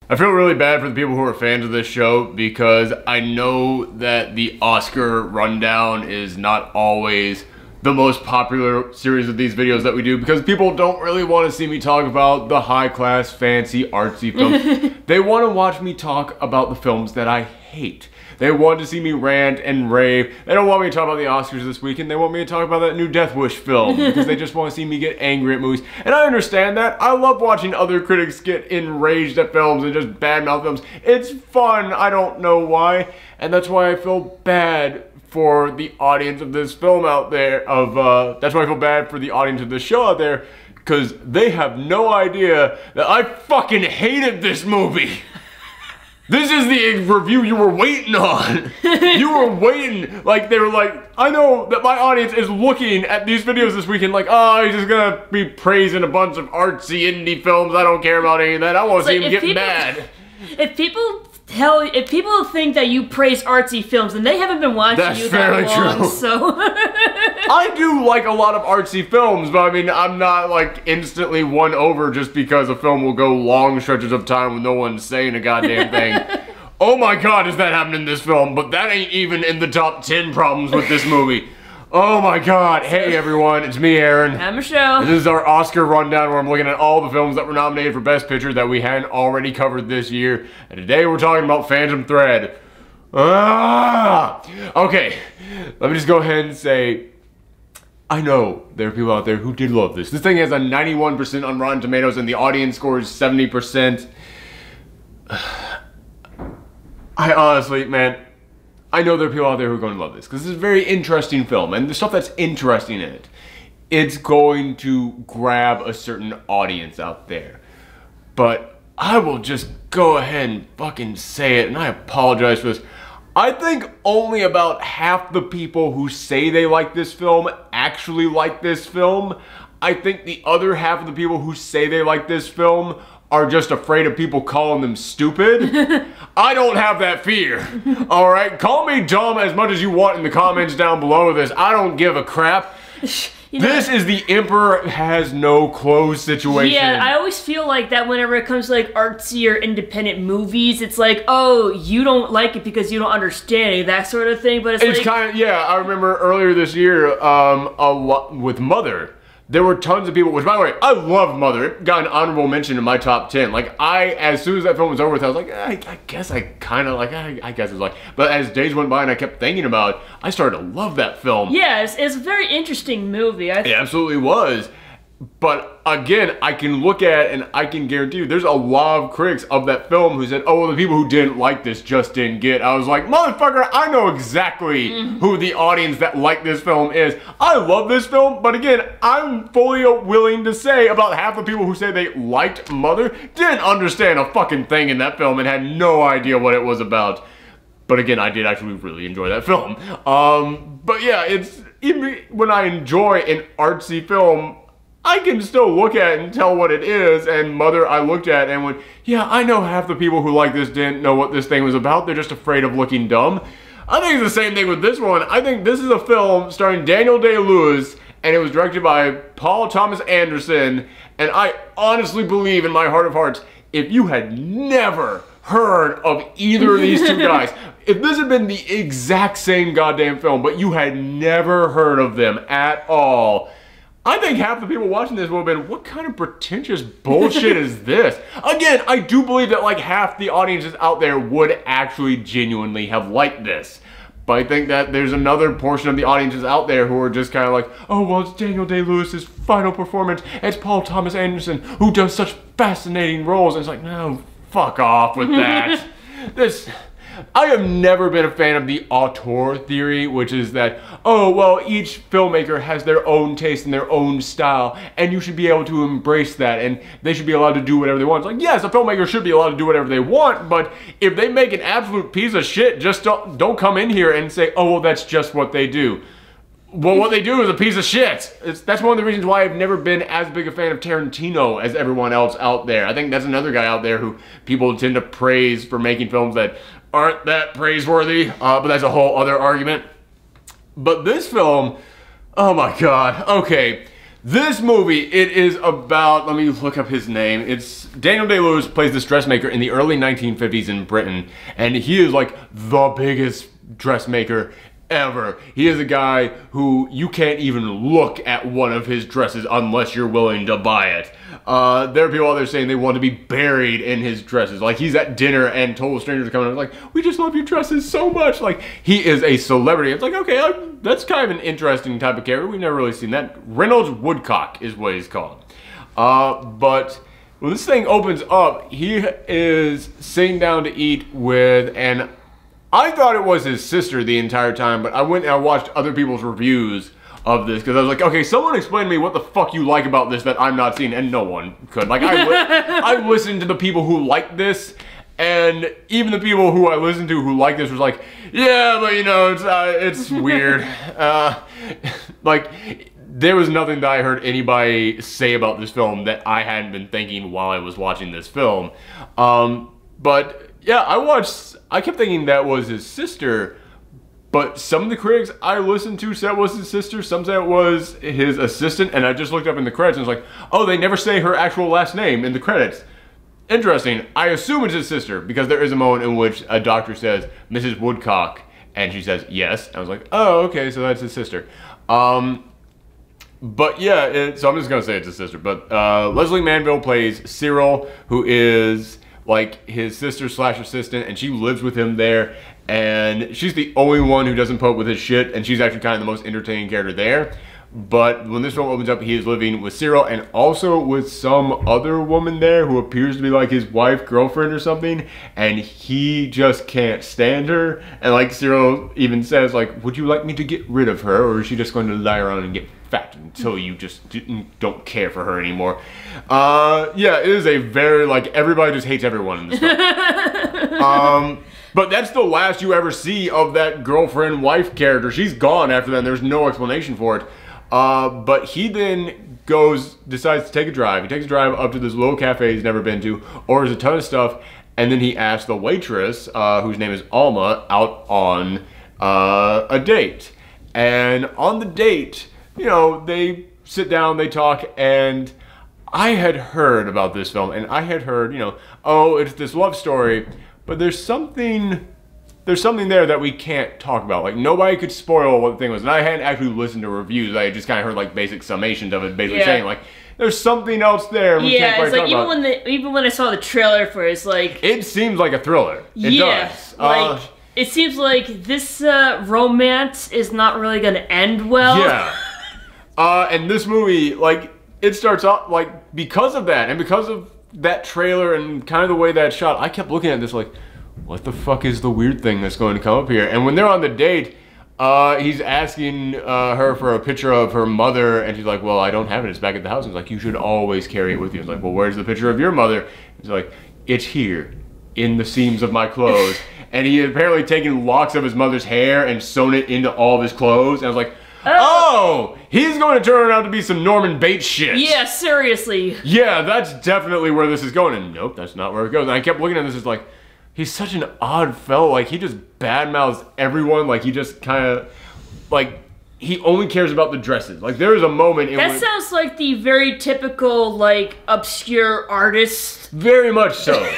I feel really bad for the people who are fans of this show because I know that the Oscar rundown is not always the most popular series of these videos that we do because people don't really want to see me talk about the high-class, fancy, artsy films. They want to watch me talk about the films that I hate. They want to see me rant and rave. They don't want me to talk about the Oscars this weekend. They want me to talk about that new Death Wish film because they just want to see me get angry at movies. And I understand that. I love watching other critics get enraged at films and just badmouth films. It's fun. I don't know why. And that's why I feel bad for the audience of this film out there. That's why I feel bad for the audience of this show out there because they have no idea that I fucking hated this movie. This is the review you were waiting on. You were waiting, like they were like, I know that my audience is looking at these videos this weekend like, oh, he's just gonna be praising a bunch of artsy indie films. I don't care about any of that. I want to see him get mad. If people think that you praise artsy films, then they haven't been watching you that long. True. So I do like a lot of artsy films, but I mean, I'm not like instantly won over just because a film will go long stretches of time with no one saying a goddamn thing. Oh my god, is that happening in this film? But that ain't even in the top 10 problems with this movie. Oh my god. Hey everyone, it's me, Aaron. I'm Michelle. This is our Oscar rundown where I'm looking at all the films that were nominated for Best Picture that we hadn't already covered this year. And today we're talking about Phantom Thread. Okay, let me just go ahead and say, I know there are people out there who did love this. This thing has a 91% on Rotten Tomatoes and the audience score is 70%. I honestly, man, I know there are people out there who are going to love this because this is a very interesting film and the stuff that's interesting in it, it's going to grab a certain audience out there. But I will just go ahead and fucking say it, and I apologize for this. I think only about half the people who say they like this film actually like this film. I think the other half of the people who say they like this film are just afraid of people calling them stupid. I don't have that fear. Alright? Call me dumb as much as you want in the comments down below this. I don't give a crap. You know, this is the Emperor has no clothes situation. Yeah, I always feel like that whenever it comes to like artsy or independent movies, it's like, oh, you don't like it because you don't understand it, that sort of thing. But it's like, kind of, yeah, I remember earlier this year, a lot with Mother. There were tons of people, which by the way, I love Mother. It got an honorable mention in my top 10. Like, as soon as that film was over with, I was like, I guess I kind of like, I guess it was like, but as days went by and I kept thinking about it, I started to love that film. Yeah, it's a very interesting movie. It absolutely was. But again, I can look at and I can guarantee you there's a lot of critics of that film who said, oh, well, the people who didn't like this just didn't get. I was like, motherfucker, I know exactly who the audience that liked this film is. I love this film, but again, I'm fully willing to say about half the people who say they liked Mother didn't understand a fucking thing in that film and had no idea what it was about. But again, I did actually really enjoy that film. But yeah, it's even when I enjoy an artsy film, I can still look at it and tell what it is, and Mother I looked at and went, yeah, I know half the people who like this didn't know what this thing was about, they're just afraid of looking dumb. I think it's the same thing with this one. I think this is a film starring Daniel Day-Lewis, and it was directed by Paul Thomas Anderson, and I honestly believe in my heart of hearts, if you had never heard of either of these two guys, if this had been the exact same goddamn film, but you had never heard of them at all, I think half the people watching this would have been, what kind of pretentious bullshit is this? Again, I do believe that like half the audiences out there would actually genuinely have liked this. But I think that there's another portion of the audiences out there who are just kind of like, oh, well, it's Daniel Day-Lewis's final performance. It's Paul Thomas Anderson who does such fascinating roles. And it's like, no, fuck off with that. I have never been a fan of the auteur theory, which is that, oh, well, each filmmaker has their own taste and their own style, and you should be able to embrace that, and they should be allowed to do whatever they want. It's like, yes, a filmmaker should be allowed to do whatever they want, but if they make an absolute piece of shit, just don't come in here and say, oh, well, that's just what they do. Well, what they do is a piece of shit. That's one of the reasons why I've never been as big a fan of Tarantino as everyone else out there. I think that's another guy out there who people tend to praise for making films that aren't that praiseworthy, but that's a whole other argument. But this film, oh my god, okay. This movie, it is about, let me look up his name. It's Daniel Day-Lewis plays this dressmaker in the early 1950s in Britain, and he is like the biggest dressmaker ever. He is a guy who you can't even look at one of his dresses unless you're willing to buy it. There are people out there saying they want to be buried in his dresses. Like, he's at dinner and total strangers are coming up like, we just love your dresses so much. Like, he is a celebrity. It's like, okay, that's kind of an interesting type of character. We've never really seen that. Reynolds Woodcock is what he's called. But when this thing opens up, he is sitting down to eat with, and I thought it was his sister the entire time, but I went and I watched other people's reviews of this, because I was like, okay, someone explain to me what the fuck you like about this that I'm not seeing, and no one could. Like, I listened to the people who like this, and even the people who I listened to who like this was like, yeah, but you know, it's weird. Like, there was nothing that I heard anybody say about this film that I hadn't been thinking while I was watching this film. But yeah, I kept thinking that was his sister, but some of the critics I listened to said it was his sister, some said it was his assistant, and I just looked up in the credits and was like, oh, they never say her actual last name in the credits. Interesting. I assume it's his sister, because there is a moment in which a doctor says, Mrs. Woodcock, and she says, yes. I was like, oh, okay, so that's his sister. But yeah, so I'm just gonna say it's his sister, but Leslie Manville plays Cyril, who is like his sister slash assistant, and she lives with him there, and she's the only one who doesn't put up with his shit, and she's actually kind of the most entertaining character there. But when this film opens up, he is living with Cyril and also with some other woman there who appears to be like his wife, girlfriend or something, and he just can't stand her. And like Cyril even says, like, would you like me to get rid of her, or is she just going to lie around and get fat until you just don't care for her anymore? Yeah, it is a very, like, everybody just hates everyone in this film. But that's the last you ever see of that girlfriend-wife character. She's gone after that, and there's no explanation for it. But he then decides to take a drive. He takes a drive up to this little cafe he's never been to, orders a ton of stuff, and then he asks the waitress, whose name is Alma, out on a date. And on the date, you know, they sit down, they talk, and I had heard about this film, and I had heard, you know, oh, it's this love story, but there's something there that we can't talk about. Like, nobody could spoil what the thing was. And I hadn't actually listened to reviews. I had just kind of heard, like, basic summations of it, basically saying, like, there's something else there we can't quite talk about. Even when I saw the trailer for it, it's like... It seems like a thriller. It does. Like, it seems like this romance is not really going to end well. Yeah. And this movie, like, it starts off, like, because of that, and because of that trailer and kind of the way that it's shot, I kept looking at this like, what the fuck is the weird thing that's going to come up here? And when they're on the date, he's asking her for a picture of her mother, and she's like, well, I don't have it, it's back at the house. And he's like, you should always carry it with you. He's like, well, where's the picture of your mother? He's like, it's here, in the seams of my clothes. And he had apparently taken locks of his mother's hair and sewn it into all of his clothes. And I was like, oh, he's going to turn around to be some Norman Bates shit. Yeah, seriously. Yeah, that's definitely where this is going. And nope, that's not where it goes. And I kept looking at this as like, he's such an odd fellow. Like, he just badmouths everyone. Like, he just kind of, like, he only cares about the dresses. Like, there is a moment in that sounds like the very typical, like, obscure artist. Very much so.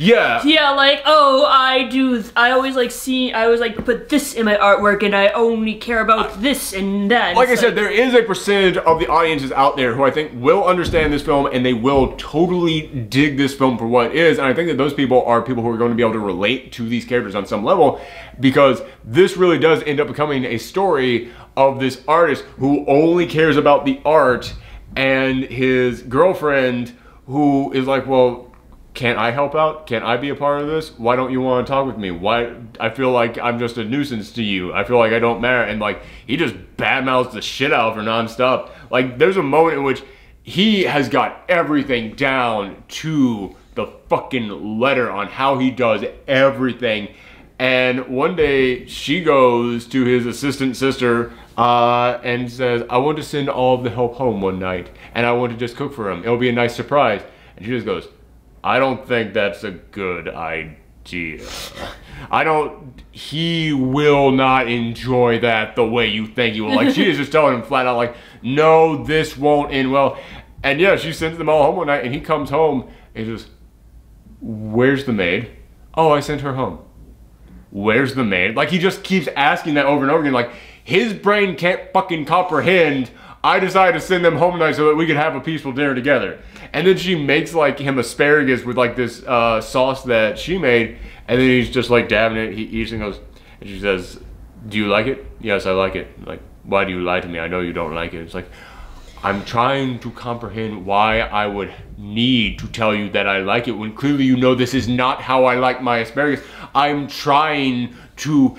Yeah. Yeah, like, oh, I always like put this in my artwork, and I only care about this and that. Like I said, there is a percentage of the audiences out there who I think will understand this film, and they will totally dig this film for what it is, and I think that those people are people who are going to be able to relate to these characters on some level, because this really does end up becoming a story of this artist who only cares about the art, and his girlfriend who is like, well, can't I help out? Can't I be a part of this? Why don't you want to talk with me? Why? I feel like I'm just a nuisance to you. I feel like I don't matter. And like, he just badmouths the shit out of her nonstop. Like, there's a moment in which he has got everything down to the fucking letter on how he does everything. And one day she goes to his assistant sister and says, I want to send all of the help home one night, and I want to just cook for him. It'll be a nice surprise. And she just goes, I don't think that's a good idea. dear. He will not enjoy that the way you think he will. Like, she is just telling him flat out, like, no, this won't end well. And yeah, she sends them all home one night, and he comes home, and he goes, where's the maid? Oh, I sent her home. Where's the maid? Like, he just keeps asking that over and over again. Like, his brain can't fucking comprehend, I decided to send them home tonight so that we could have a peaceful dinner together. And then she makes, like, him asparagus with, like, this sauce that she made, and then he's just, like, dabbing it. He eats and goes, and she says, do you like it? Yes, I like it. Like, why do you lie to me? I know you don't like it. It's like, I'm trying to comprehend why I would need to tell you that I like it when clearly you know this is not how I like my asparagus. I'm trying to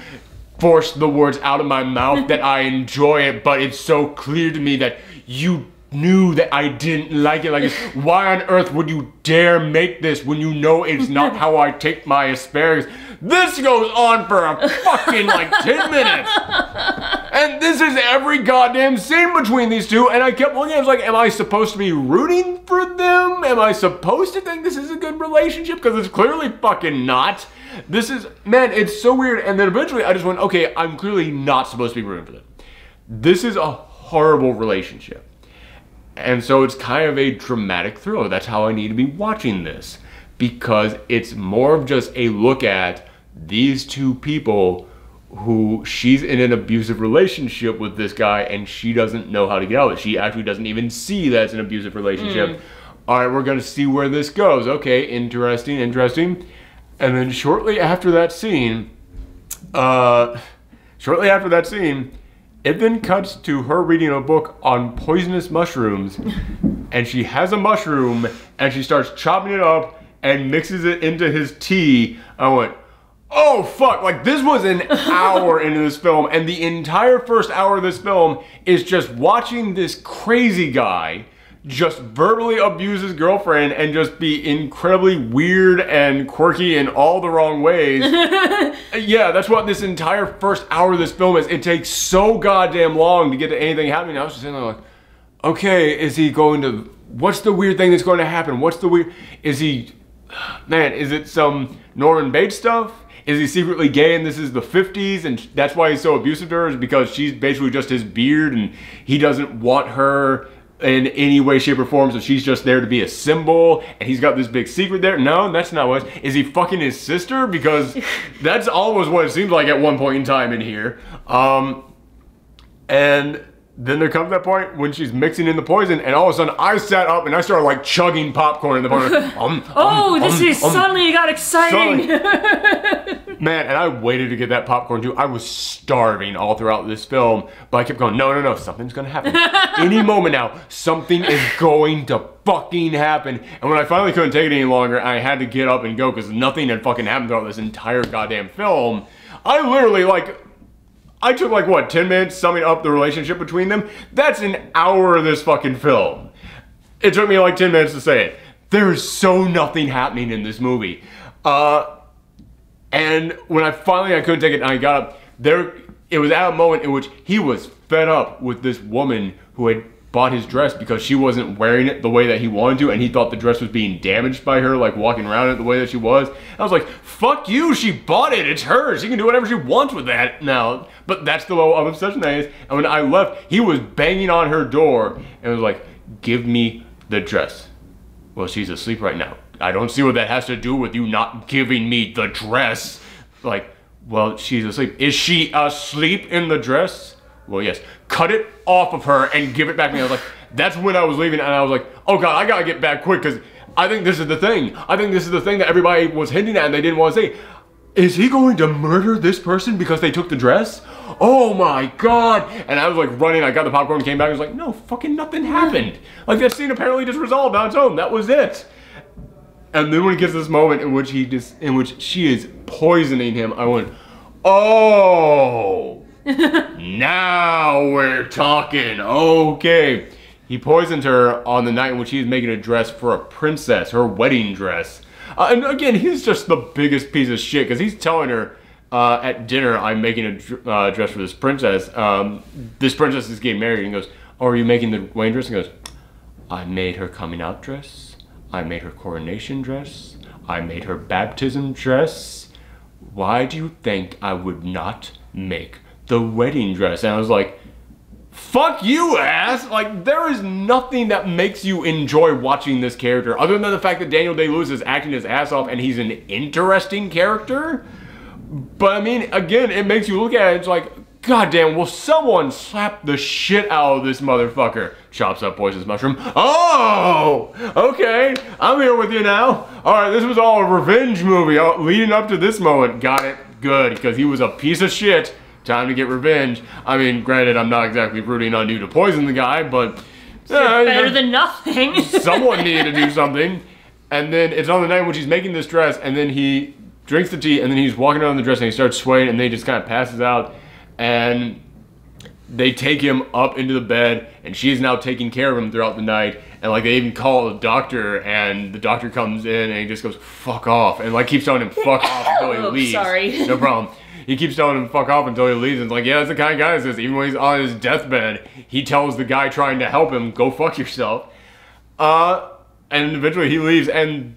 force the words out of my mouth that I enjoy it, but it's so clear to me that you knew that I didn't like it. Like, why on earth would you dare make this when you know it's not how I take my asparagus? This goes on for a fucking like 10 minutes. And this is every goddamn scene between these two. And I kept looking, I was like, am I supposed to be rooting for them? Am I supposed to think this is a good relationship? Because it's clearly fucking not. This is, man, it's so weird. And then eventually I just went, okay, I'm clearly not supposed to be rooting for them. This is a horrible relationship. And so it's kind of a dramatic thriller. That's how I need to be watching this. Because it's more of just a look at these two people who she's in an abusive relationship with this guy and she doesn't know how to get out of it. She actually doesn't even see that it's an abusive relationship. All right, we're gonna see where this goes. Okay, interesting, interesting. And then shortly after that scene, it then cuts to her reading a book on poisonous mushrooms, and she has a mushroom and she starts chopping it up and mixes it into his tea. I went, oh fuck, like this was an hour into this film, and the entire first hour of this film is just watching this crazy guy just verbally abuse his girlfriend and just be incredibly weird and quirky in all the wrong ways. Yeah, that's what this entire first hour of this film is. It takes so goddamn long to get to anything happening. I was just sitting there like, okay, is he going to, what's the weird thing that's going to happen? What's the weird, is he, man, is it some Norman Bates stuff? Is he secretly gay and this is the 50s and that's why he's so abusive to her, is because she's basically just his beard and he doesn't want her in any way, shape, or form, so she's just there to be a symbol, and he's got this big secret there? No, that's not what. Is he fucking his sister? Because that's always what it seems like at one point in time in here. And then there comes that point when she's mixing in the poison, and all of a sudden I sat up and I started like chugging popcorn in the corner. Suddenly it got exciting. Man, and I waited to get that popcorn too. I was starving all throughout this film, but I kept going, no, something's gonna happen. Any moment now, something is going to fucking happen. And when I finally couldn't take it any longer, I had to get up and go because nothing had fucking happened throughout this entire goddamn film. I literally I took like what, 10 minutes summing up the relationship between them? That's an hour of this fucking film. It took me like 10 minutes to say it. There is so nothing happening in this movie. And when I couldn't take it and I got up, it was at a moment in which he was fed up with this woman who had bought his dress because she wasn't wearing it the way that he wanted to, and he thought the dress was being damaged by her, like walking around it the way that she was. I was like, fuck you, she bought it, it's hers, she can do whatever she wants with that now. But that's the level of obsession that is. And when I left, he was banging on her door and was like, give me the dress. Well, she's asleep right now. I don't see what that has to do with you not giving me the dress. Like, well, she's asleep. Is she asleep in the dress? Well, yes. Cut it off of her and give it back to me. I was like, that's when I was leaving, and I was like, oh God, I gotta get back quick because I think this is the thing. I think this is the thing that everybody was hinting at and they didn't want to say. Is he going to murder this person because they took the dress? Oh my God. And I was like running, I got the popcorn, came back, I was like, no, fucking nothing happened. Like that scene apparently just resolved on its own. That was it. And then when he gets this moment in which she is poisoning him, I went, oh, now we're talking. Okay. He poisoned her on the night in which he was making a dress for a princess, her wedding dress. And again, he's just the biggest piece of shit because he's telling her at dinner, I'm making a dress for this princess. This princess is getting married, and he goes, oh, are you making the wedding dress? And he goes, I made her coming out dress. I made her coronation dress. I made her baptism dress. Why do you think I would not make the wedding dress? And I was like, fuck you, ass! Like, there is nothing that makes you enjoy watching this character other than the fact that Daniel Day-Lewis is acting his ass off and he's an interesting character. But I mean, again, it makes you look at it, it's like, god damn, will someone slap the shit out of this motherfucker? Chops up poisonous mushroom. Oh! Okay, I'm here with you now. Alright, this was all a revenge movie leading up to this moment. Got it. Good, because he was a piece of shit. Time to get revenge. I mean, granted, I'm not exactly rooting on you to poison the guy, but... better than nothing. Someone needed to do something. And then it's on the night when she's making this dress, and then he drinks the tea, and then he's walking around the dress, and he starts swaying, and then he just kind of passes out. And they take him up into the bed, and she's now taking care of him throughout the night. And like they even call a doctor, and the doctor comes in, and he just goes, fuck off. And like keeps telling him, fuck off until he leaves. Sorry. No problem. He keeps telling him fuck off until he leaves, and it's like, yeah, that's the kind of guy this is. Even when he's on his deathbed, he tells the guy trying to help him, go fuck yourself. And eventually he leaves, and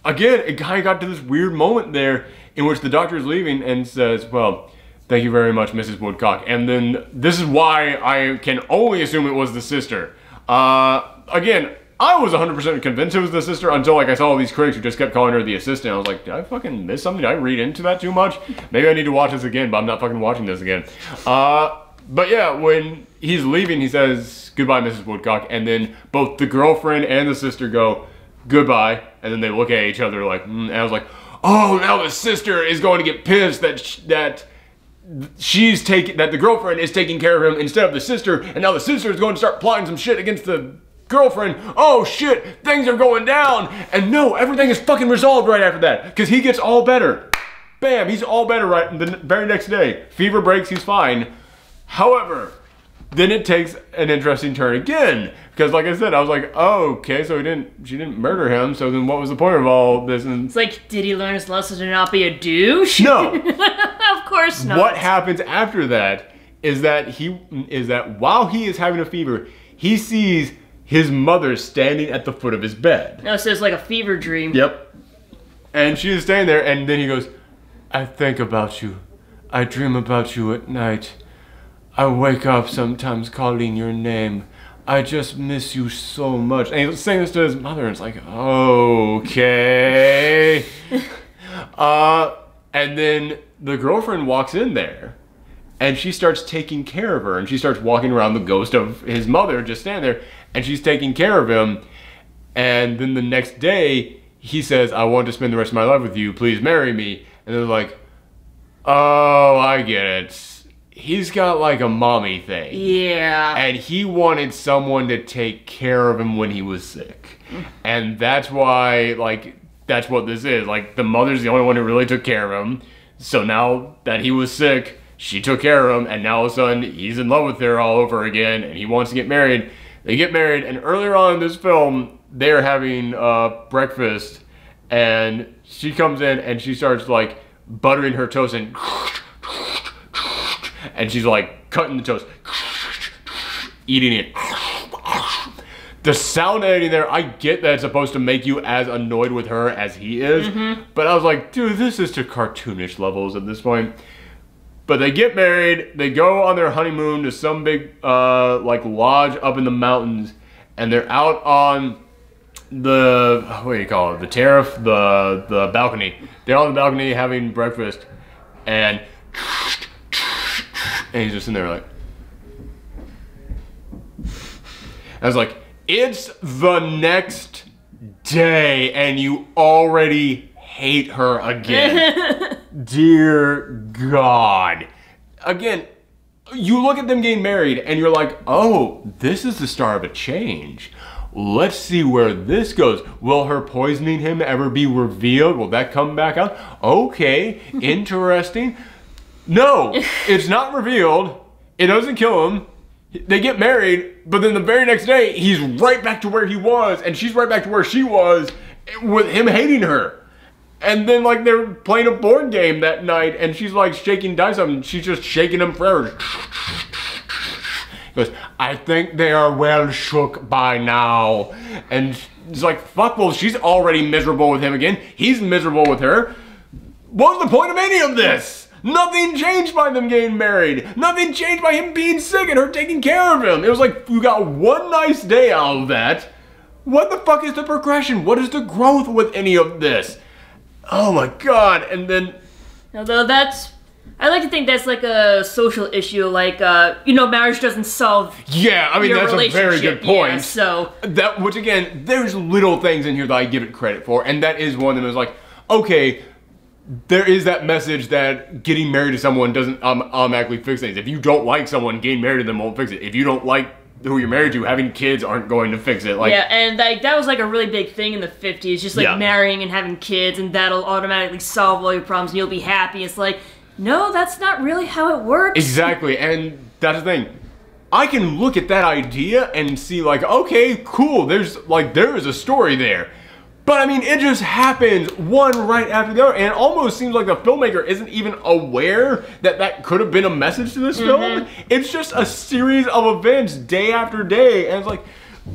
again, it kind of got to this weird moment there in which the doctor is leaving and says, well, thank you very much, Mrs. Woodcock. And then this is why I can only assume it was the sister. Again, I was 100% convinced it was the sister until like I saw all these critics who just kept calling her the assistant. I was like, did I fucking miss something? Did I read into that too much? Maybe I need to watch this again, but I'm not fucking watching this again. But yeah, when he's leaving, he says, goodbye, Mrs. Woodcock. And then both the girlfriend and the sister go, goodbye. And then they look at each other like, and I was like, oh, now the sister is going to get pissed that the girlfriend is taking care of him instead of the sister, and now the sister is going to start plotting some shit against the girlfriend. Oh shit, things are going down. And no, everything is fucking resolved right after that, because he gets all better. Bam, he's all better right the very next day. Fever breaks, he's fine. However, then it takes an interesting turn again, because like I said, I was like, oh, okay, so she didn't murder him, so then what was the point of all this? And it's like, did he learn his lesson to not be a douche? No. Of course not. What happens after that is that while he is having a fever, he sees his mother standing at the foot of his bed. No, so it's like a fever dream. Yep. And she is standing there, and then he goes, I think about you. I dream about you at night. I wake up sometimes calling your name. I just miss you so much. And he's saying this to his mother, and it's like, okay. And then the girlfriend walks in there, and she starts taking care of her, and she starts walking around the ghost of his mother, just standing there, and she's taking care of him. And then the next day, he says, I want to spend the rest of my life with you, please marry me. And they're like, oh, I get it. He's got like a mommy thing. Yeah. And he wanted someone to take care of him when he was sick. And that's why, like, that's what this is. Like, the mother's the only one who really took care of him. So now that he was sick, she took care of him, and now all of a sudden he's in love with her all over again, and he wants to get married. They get married, and earlier on in this film, they're having breakfast, and she comes in and she starts like buttering her toast and she's like cutting the toast, eating it. The sound editing there, I get that it's supposed to make you as annoyed with her as he is, but I was like, dude, this is to cartoonish levels at this point. But they get married, they go on their honeymoon to some big like lodge up in the mountains, and they're out on the, what do you call it, the terrace, the balcony. They're on the balcony having breakfast, and he's just in there like, I was like, it's the next day and you already hate her again. Dear God. Again, you look at them getting married and you're like, oh, this is the start of a change. Let's see where this goes. Will her poisoning him ever be revealed? Will that come back out? Okay, interesting. No, it's not revealed. It doesn't kill him. They get married, but then the very next day, he's right back to where he was, and she's right back to where she was, with him hating her. And then, like, they're playing a board game that night, and she's, like, shaking dice up, and she's just shaking him forever. He goes, I think they are well shook by now. And it's like, fuck, well, she's already miserable with him again. He's miserable with her. What was the point of any of this? Nothing changed by them getting married. Nothing changed by him being sick and her taking care of him. It was like, you got one nice day out of that. What the fuck is the progression? What is the growth with any of this? Oh my god, and then... Although I like to think that's like a social issue, like, marriage doesn't solve Yeah, I mean, your that's a very good point. Yeah, so... Which again, there's little things in here that I give it credit for, and that is one of them. Is like, okay, there is that message that getting married to someone doesn't automatically fix things. If you don't like someone, getting married to them won't fix it. If you don't like who you're married to, having kids aren't going to fix it. Like, yeah, and that was like a really big thing in the 50s, just like marrying and having kids, and that'll automatically solve all your problems and you'll be happy. It's like, no, that's not really how it works. Exactly, and that's the thing. I can look at that idea and see like, okay, cool, there is a story there. But I mean, it just happens one right after the other, and it almost seems like the filmmaker isn't even aware that that could have been a message to this film. It's just a series of events day after day, and it's like,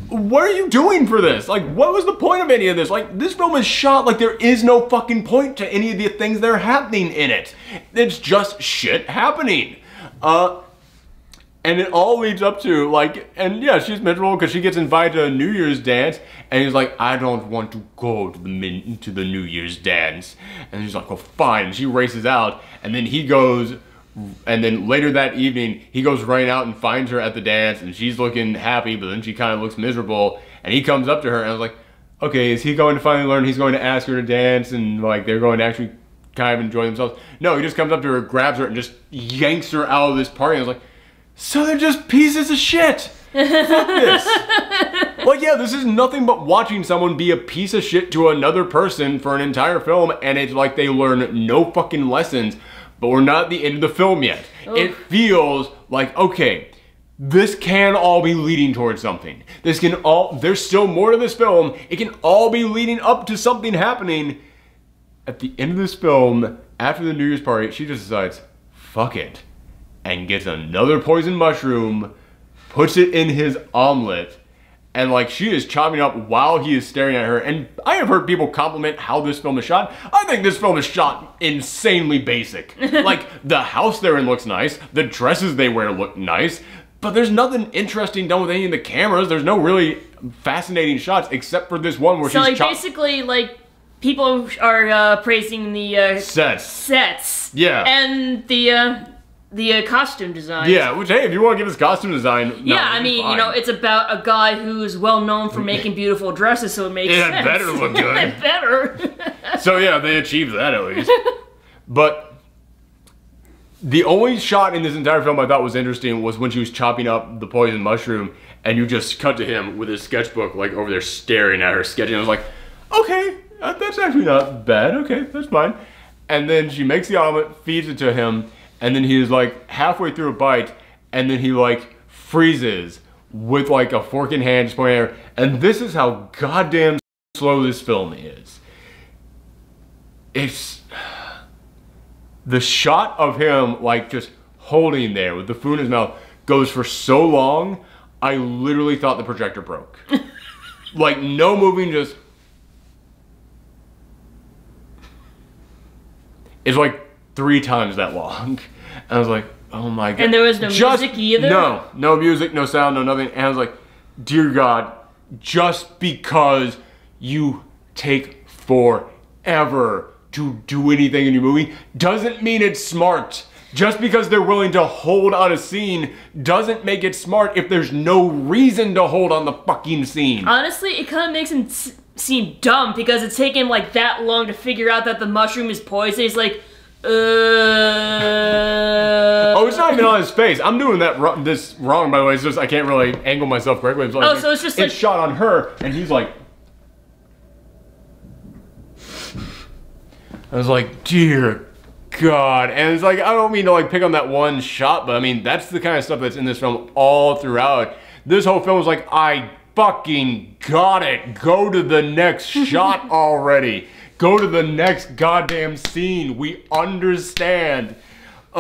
what are you doing for this? Like, what was the point of any of this? Like, this film is shot like there is no fucking point to any of the things that are happening in it. It's just shit happening. And it all leads up to, like, and yeah, she's miserable because she gets invited to a New Year's dance, and he's like, I don't want to go to the New Year's dance. And she's like, well, fine. And she races out, and then he goes, and then later that evening, he goes running out and finds her at the dance, and she's looking happy, but then she kind of looks miserable, and he comes up to her, and I was like, okay, is he going to finally learn he's going to ask her to dance, and, like, they're going to actually kind of enjoy themselves? No, he just comes up to her, grabs her, and just yanks her out of this party. I was like, so they're just pieces of shit. Fuck this. Like, yeah, this is nothing but watching someone be a piece of shit to another person for an entire film, and it's like they learn no fucking lessons, but we're not at the end of the film yet. It feels like, okay, this can all be leading towards something. There's still more to this film. It can all be leading up to something happening. At the end of this film, after the New Year's party, she just decides, fuck it. And gets another poison mushroom, puts it in his omelet, and like she is chopping up while he is staring at her. And I have heard people compliment how this film is shot. I think this film is shot insanely basic. Like, the house they're in looks nice, the dresses they wear look nice, but there's nothing interesting done with any of the cameras. There's no really fascinating shots except for this one where so she's like basically like people are praising the sets. Yeah. And the costume design. Yeah, which, hey, if you want to give us costume design, yeah, I mean, you know, it's about a guy who's well known for making beautiful dresses, so it makes sense. It better look good. It better. So yeah, they achieved that at least. But the only shot in this entire film I thought was interesting was when she was chopping up the poison mushroom, and you just cut to him with his sketchbook, like, over there staring at her sketching. I was like, okay, that's actually not bad. Okay, that's fine. And then she makes the omelet, feeds it to him, and then he is like halfway through a bite, and then he like freezes with like a fork in hand, just pointing at her. And this is how goddamn slow this film is. It's the shot of him like just holding there with the food in his mouth goes for so long, I literally thought the projector broke. Like, no moving, just. It's like 3 times that long. And I was like, oh my god. And there was no music either? No music, no sound, no nothing. And I was like, dear God, just because you take forever to do anything in your movie doesn't mean it's smart. Just because they're willing to hold on a scene doesn't make it smart if there's no reason to hold on the fucking scene. Honestly, it kind of makes him seem dumb because it's taken him like that long to figure out that the mushroom is poison. He's like, Oh, it's not even on his face. I'm doing this wrong, by the way. It's just I can't really angle myself correctly. It's like, so it's just like shot on her, and he's like. I was like, dear God. And it's like, I don't mean to like pick on that one shot, but I mean, that's the kind of stuff that's in this film all throughout. This whole film was like, I fucking got it. Go to the next shot already. Go to the next goddamn scene. We understand.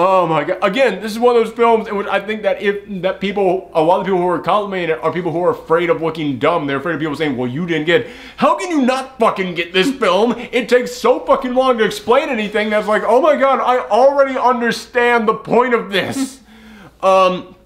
Oh my god. Again, this is one of those films in which I think that a lot of people who are complimenting it are people who are afraid of looking dumb. They're afraid of people saying, well, you didn't get it. How can you not fucking get this film? It takes so fucking long to explain anything that's like, oh my god, I already understand the point of this. But,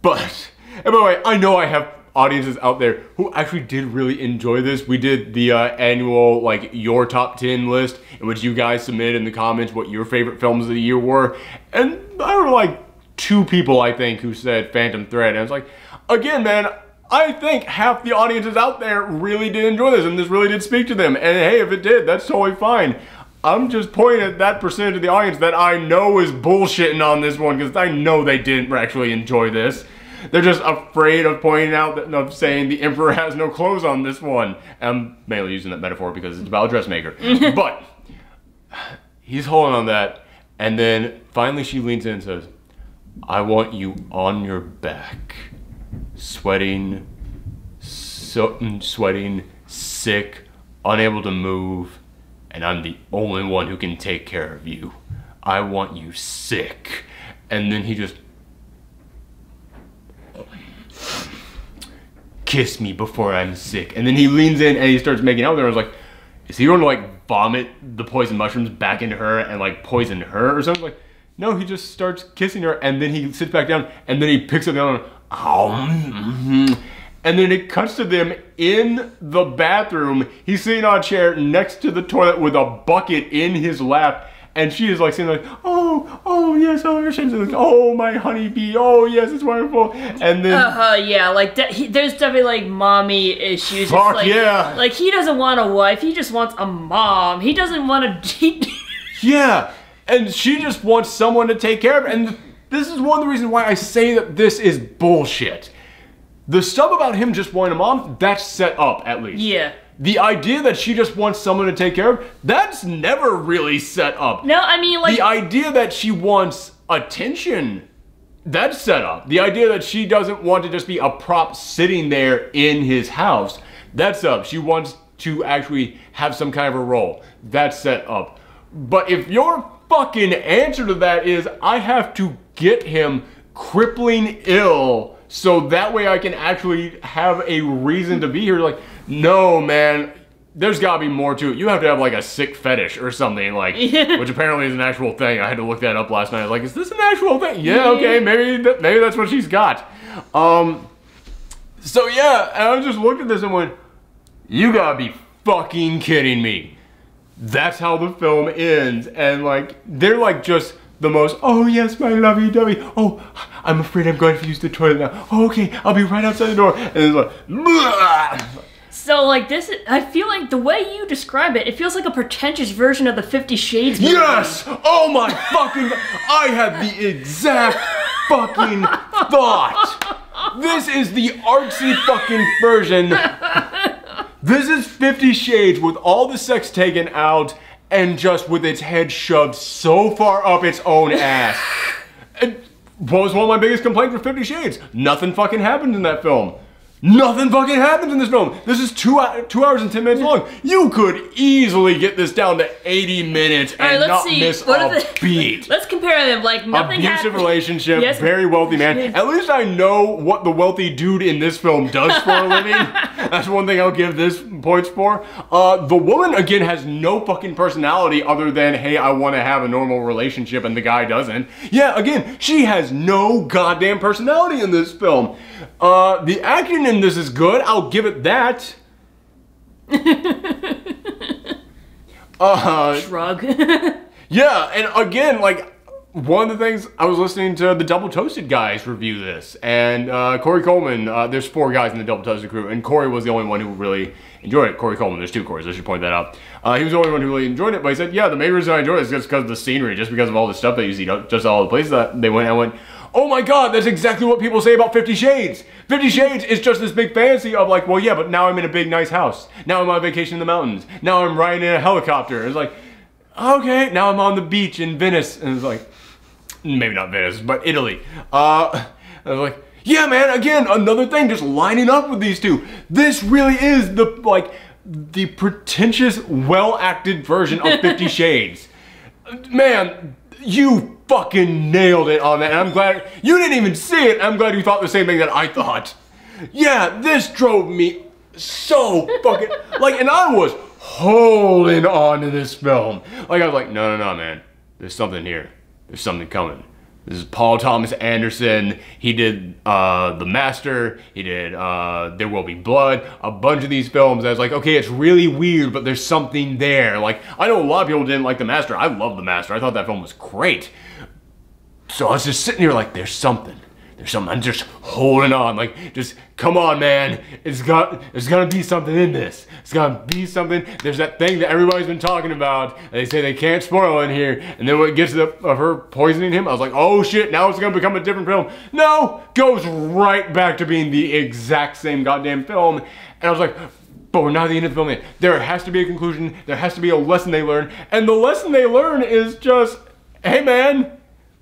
and by the way, I know I have audiences out there who actually did really enjoy this. We did the annual, like, your top 10 list, in which you guys submitted in the comments what your favorite films of the year were. And there were like 2 people, I think, who said Phantom Thread. And I was like, again, man, I think half the audiences out there really did enjoy this, and this really did speak to them. And hey, if it did, that's totally fine. I'm just pointing at that percentage of the audience that I know is bullshitting on this one, because I know they didn't actually enjoy this. They're just afraid of pointing out that, of saying the emperor has no clothes on this one. I'm mainly using that metaphor because it's about a dressmaker. But he's holding on that, and then finally she leans in and says, I want you on your back, sweating, sweating, sick, unable to move, and I'm the only one who can take care of you. I want you sick. And then he just, kiss me before I'm sick. And then he leans in and he starts making out with her. I was like, is he going to like vomit the poison mushrooms back into her and like poison her or something? Like, no, he just starts kissing her, and then he sits back down, and then he picks up the other one. And then it cuts to them in the bathroom. He's sitting on a chair next to the toilet with a bucket in his lap. And she is like saying like, oh yes, oh, she's like, oh my honeybee, oh yes, it's wonderful. And then yeah, like there's definitely like mommy issues. Fuck like, yeah. Like he doesn't want a wife, he just wants a mom. He doesn't want to. Yeah, and she just wants someone to take care of her. And this is one of the reasons why I say that this is bullshit. The stuff about him just wanting a mom, that's set up at least. Yeah. The idea that she just wants someone to take care of, that's never really set up. No, I mean, like, the idea that she wants attention, that's set up. The idea that she doesn't want to just be a prop sitting there in his house, that's up. She wants to actually have some kind of a role, that's set up. But if your fucking answer to that is, I have to get him crippling ill so that way I can actually have a reason to be here, like, no, man, there's gotta be more to it. You have to have like a sick fetish or something, like, which apparently is an actual thing. I had to look that up last night. I was like, is this an actual thing? Yeah, okay, maybe that's what she's got. So yeah, and I just looked at this and went, you gotta be fucking kidding me. That's how the film ends, and like, they're like just the most, oh yes, my lovey-dovey, oh, I'm afraid I'm going to use the toilet now. Oh, okay, I'll be right outside the door. And it's like, bleh. So, like, this is, I feel like the way you describe it, it feels like a pretentious version of the 50 Shades movie. Yes! Oh my fucking, I had the exact fucking thought. This is the artsy fucking version. This is 50 Shades with all the sex taken out and just with its head shoved so far up its own ass. And what was one of my biggest complaints with 50 Shades? Nothing fucking happens in that film. Nothing fucking happens in this film. This is 2 hours and 10 minutes long. You could easily get this down to 80 minutes and not miss a beat. Let's compare them. Like, nothing happens. Abusive relationship, yes. Very wealthy man. At least I know what the wealthy dude in this film does for a living. That's one thing I'll give this points for. The woman, again, has no fucking personality other than, hey, I want to have a normal relationship, and the guy doesn't. Yeah, again, she has no goddamn personality in this film. The acting in this is good, I'll give it that. Shrug. Yeah, and again, like, one of the things, I was listening to the Double Toasted guys review this, and Corey Coleman, there's 4 guys in the Double Toasted crew, and Corey was the only one who really enjoyed it. Corey Coleman, there's 2 Corys, I should point that out. He was the only one who really enjoyed it, but he said, yeah, the main reason I enjoyed it is just because of the scenery, just because of all the stuff that you see, just all the places that they went. I went, oh my god, that's exactly what people say about 50 Shades. 50 Shades is just this big fantasy of like, well yeah, but now I'm in a big nice house. Now I'm on vacation in the mountains. Now I'm riding in a helicopter. It's like, okay, now I'm on the beach in Venice. And it's like, maybe not Venice, but Italy. I was like, yeah man, again, another thing, just lining up with these two. This really is the, like, the pretentious, well-acted version of 50 Shades. Man, you fucking nailed it on that. And I'm glad you didn't even see it. I'm glad you thought the same thing that I thought. Yeah, this drove me so fucking, like, and I was holding on to this film. Like, I was like, no, man. There's something here. There's something coming. This is Paul Thomas Anderson. He did The Master. He did There Will Be Blood. A bunch of these films. I was like, okay, it's really weird, but there's something there. Like, I know a lot of people didn't like The Master. I love The Master. I thought that film was great. So I was just sitting here like, there's something. There's something. I'm just holding on. Like, just come on, man. There's gonna be something in this. It's gonna be something. There's that thing that everybody's been talking about. And they say they can't spoil in here. And then when it gets to of her poisoning him, I was like, oh shit, now it's gonna become a different film. No, goes right back to being the exact same goddamn film. And I was like, but we're not at the end of the film yet. There has to be a conclusion. There has to be a lesson they learn. And the lesson they learn is just, hey man,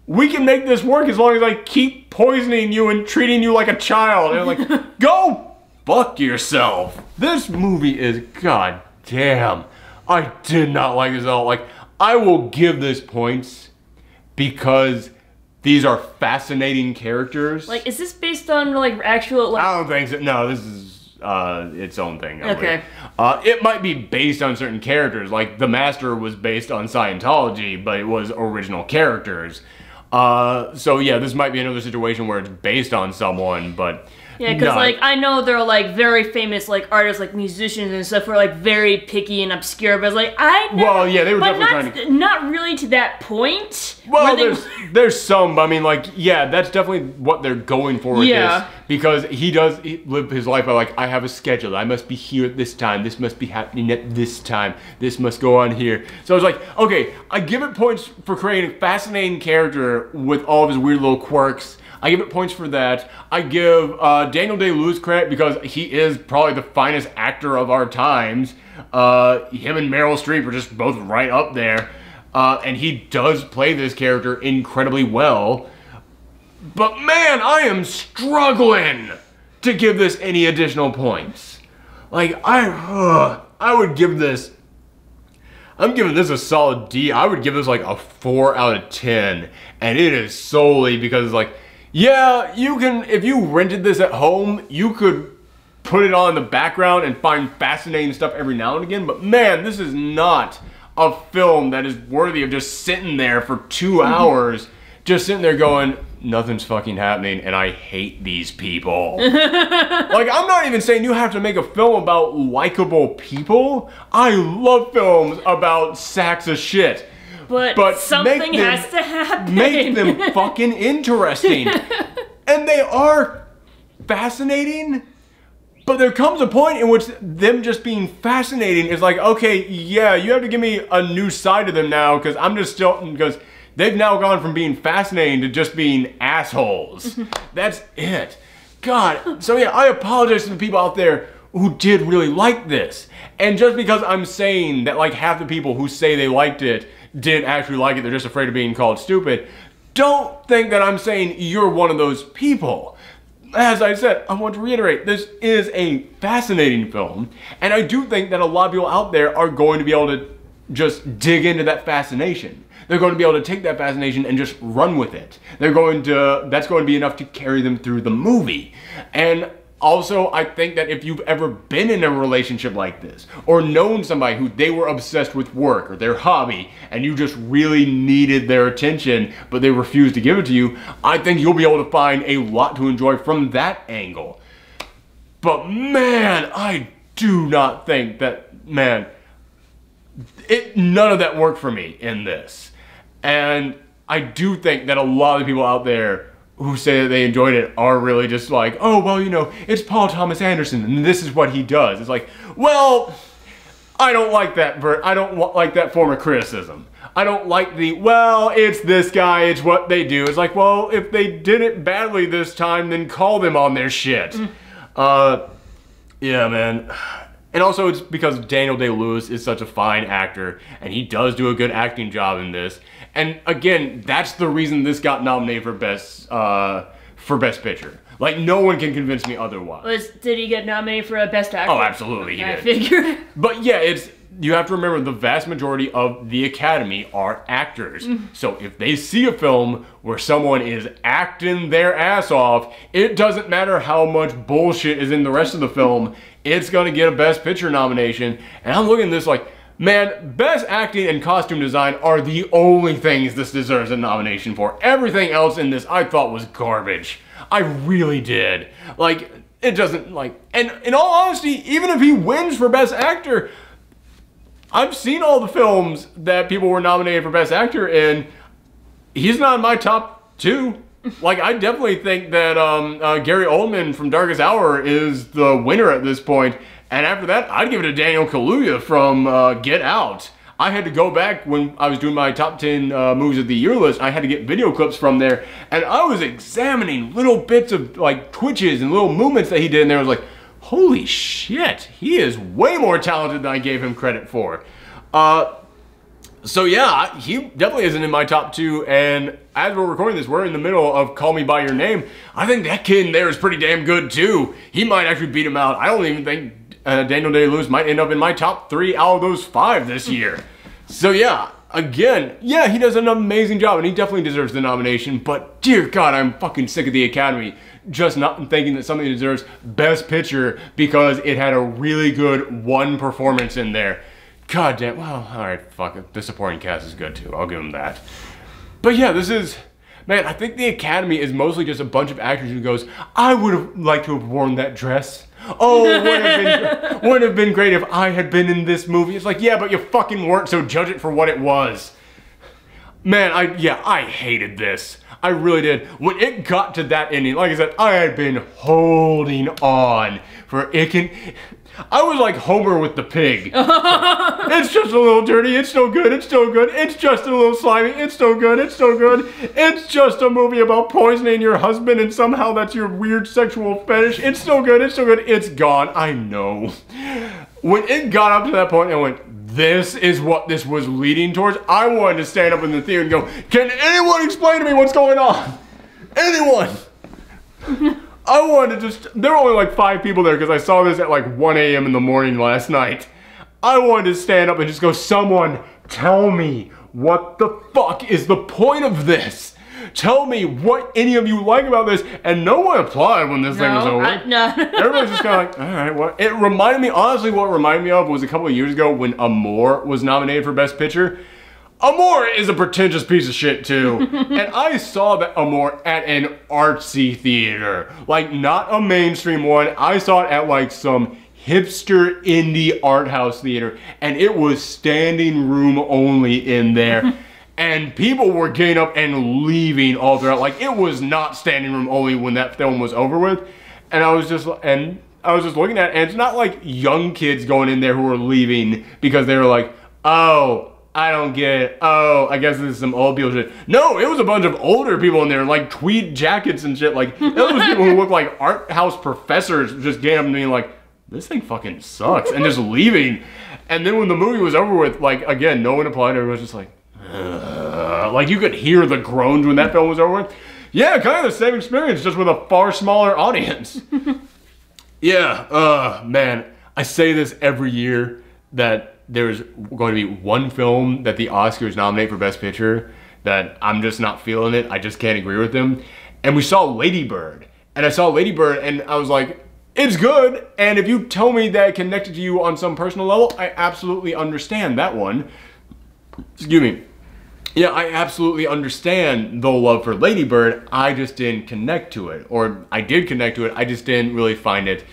we can make this work as long as I keep poisoning you and treating you like a child. And I'm like, go fuck yourself. This movie is goddamn. I did not like this at all. Like, I will give this points because these are fascinating characters. Like, is this based on, like, actual, like... I don't think so. No, this is its own thing. Okay. It might be based on certain characters. Like, The Master was based on Scientology, but it was original characters. So yeah, this might be another situation where it's based on someone, but yeah, because like I know there are like very famous like artists, like musicians and stuff, who are like very picky and obscure. But it's like I know, well, yeah, they were definitely trying to not really to that point. Well, there's some, but I mean, like, yeah, that's definitely what they're going for with this, because he live his life by like, I have a schedule. I must be here at this time. This must be happening at this time. This must go on here. So it's like, okay, I give it points for creating a fascinating character with all of his weird little quirks. I give it points for that. I give Daniel Day-Lewis credit because he is probably the finest actor of our times. Him and Meryl Streep are just both right up there. And he does play this character incredibly well. But man, I am struggling to give this any additional points. Like, I would give this... I'm giving this a solid D. I would give this like a 4 out of 10. And it is solely because, like, yeah, you can, if you rented this at home, you could put it on in the background and find fascinating stuff every now and again. But man, this is not a film that is worthy of just sitting there for 2 hours, just sitting there going, nothing's fucking happening and I hate these people. Like, I'm not even saying you have to make a film about likable people. I love films about sacks of shit. But something has to happen. Make them fucking interesting. And they are fascinating, but there comes a point in which them just being fascinating is like, okay, yeah, you have to give me a new side to them now, because I'm just still, because they've now gone from being fascinating to just being assholes. That's it. God. So yeah, I apologize to the people out there who did really like this. And just because I'm saying that like half the people who say they liked it didn't actually like it, they're just afraid of being called stupid, don't think that I'm saying you're one of those people. As I said, I want to reiterate, this is a fascinating film, and I do think that a lot of people out there are going to be able to just dig into that fascination. They're going to be able to take that fascination and just run with it. That's going to be enough to carry them through the movie. And also, I think that if you've ever been in a relationship like this, or known somebody who they were obsessed with work or their hobby, and you just really needed their attention, but they refused to give it to you, I think you'll be able to find a lot to enjoy from that angle. But man, I do not think that, man, none of that worked for me in this. And I do think that a lot of people out there who say that they enjoyed it are really just like, oh, well, you know, it's Paul Thomas Anderson and this is what he does. It's like, well, I don't like that. I don't like that form of criticism. I don't like the, well, it's this guy, it's what they do. It's like, well, if they did it badly this time, then call them on their shit. Yeah, man. And also it's because Daniel Day-Lewis is such a fine actor, and he does do a good acting job in this. And again, that's the reason this got nominated for Best Picture. Like, no one can convince me otherwise. Did he get nominated for a Best Actor? Oh, absolutely he did. I figured. But yeah, you have to remember the vast majority of the Academy are actors. So if they see a film where someone is acting their ass off, it doesn't matter how much bullshit is in the rest of the film, it's gonna get a Best Picture nomination. And I'm looking at this like, man, best acting and costume design are the only things this deserves a nomination for. Everything else in this I thought was garbage. I really did. Like, it doesn't, like, and in all honesty, even if he wins for Best Actor, I've seen all the films that people were nominated for Best Actor, and he's not in my top 2. Like, I definitely think that Gary Oldman from Darkest Hour is the winner at this point. And after that, I'd give it to Daniel Kaluuya from Get Out. I had to go back when I was doing my top 10 movies of the year list. I had to get video clips from there, and I was examining little bits of like twitches and little movements that he did, and there I was like, holy shit, he is way more talented than I gave him credit for. So yeah, he definitely isn't in my top 2, and as we're recording this, we're in the middle of Call Me By Your Name. I think that kid in there is pretty damn good too. He might actually beat him out. I don't even think Daniel Day-Lewis might end up in my top 3 out of those 5 this year. So yeah, again, yeah, he does an amazing job, and he definitely deserves the nomination, but dear God, I'm fucking sick of the Academy just not thinking that something deserves Best Picture because it had a really good one performance in there. God damn, well, alright, fuck it. The supporting cast is good too, I'll give him that. But yeah, this is, man, I think the Academy is mostly just a bunch of actors who goes, I would have liked to have worn that dress. Oh, would have been great if I had been in this movie. It's like, yeah, but you fucking weren't, so judge it for what it was. Man, I hated this. I really did. When it got to that ending, like I said, I had been holding on for it can... I was like Homer with the pig. It's just a little dirty, it's still good, it's still good. It's just a little slimy, it's still good, it's still good. It's just a movie about poisoning your husband and somehow that's your weird sexual fetish. It's still good, it's still good, it's gone. I know. When it got up to that point, I went, this is what this was leading towards. I wanted to stand up in the theater and go, can anyone explain to me what's going on? Anyone? I wanted to just, there were only like 5 people there because I saw this at like 1 a.m. in the morning last night. I wanted to stand up and just go, someone tell me what the fuck is the point of this? Tell me what any of you like about this. And no one applauded when this thing was over. No. Everybody's just kind of like, all right, what? It reminded me, honestly, what it reminded me of was a couple of years ago when Amour was nominated for Best Picture. Amour is a pretentious piece of shit too. And I saw that Amour at an artsy theater. Like, not a mainstream one. I saw it at like some hipster indie art house theater. And it was standing room only in there. And people were getting up and leaving all throughout. Like, it was not standing room only when that film was over with. And I was just looking at it, and it's not like young kids going in there who were leaving because they were like, oh, I don't get it. Oh, I guess this is some old people shit. No, it was a bunch of older people in there, like tweed jackets and shit. Like, it was people who looked like art house professors just getting up and being like, this thing fucking sucks, and just leaving. And then when the movie was over with, like, again, no one applauded. Everyone was just like, like you could hear the groans when that film was over with. Yeah, kind of the same experience, just with a far smaller audience. Yeah, man, I say this every year that there's going to be one film that the Oscars nominate for Best Picture that I'm just not feeling it. I just can't agree with them. And we saw Lady Bird. And I saw Lady Bird and I was like, it's good. And if you tell me that it connected to you on some personal level, I absolutely understand that one. Excuse me. Yeah, I absolutely understand the love for Lady Bird. I just didn't connect to it. Or I did connect to it, I just didn't really find it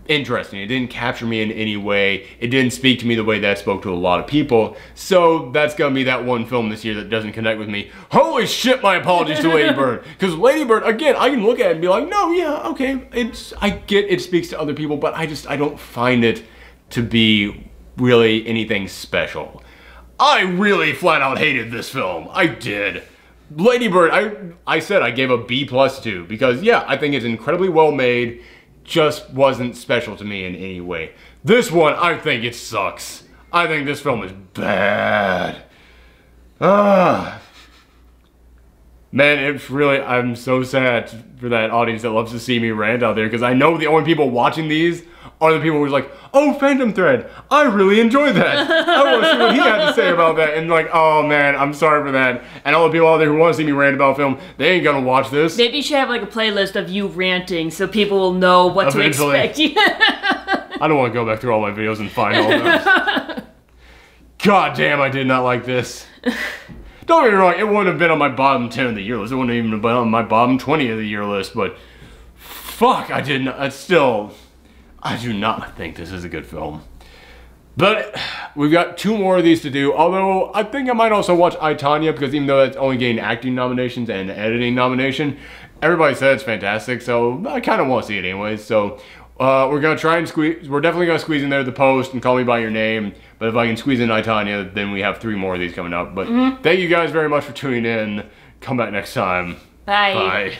interesting. It didn't capture me in any way. It didn't speak to me the way that spoke to a lot of people. So that's gonna be that one film this year that doesn't connect with me. Holy shit, my apologies to Lady Bird. Because Lady Bird, again, I can look at it and be like, no, yeah, okay, I get it speaks to other people, but I don't find it to be really anything special. I really flat out hated this film. I did. Lady Bird, I said I gave a B+ to because yeah, I think it's incredibly well made. Just wasn't special to me in any way. This one, I think it sucks. I think this film is bad. Man, Man, it's really, I'm so sad for that audience that loves to see me rant out there, because I know the only people watching these are the people who's like, oh, Phantom Thread, I really enjoyed that. I want to see what he had to say about that. And like, oh man, I'm sorry for that. And all the people out there who want to see me rant about film, they ain't gonna watch this. Maybe you should have like a playlist of you ranting so people will know what Eventually. to expect. I don't want to go back through all my videos and find all those. God damn, I did not like this. Don't get me wrong, it wouldn't have been on my bottom 10 of the year list. It wouldn't even have been on my bottom 20 of the year list, but fuck, I did not, I do not think this is a good film. But we've got 2 more of these to do, although I think I might also watch I, Tonya, because even though that's only getting acting nominations and editing nomination, everybody said it's fantastic, so I kind of want to see it anyways. So we're going to try and we're definitely going to squeeze in there the Post and Call Me By Your Name, but if I can squeeze in I, Tonya, then we have 3 more of these coming up. But thank you guys very much for tuning in. Come back next time. Bye. Bye.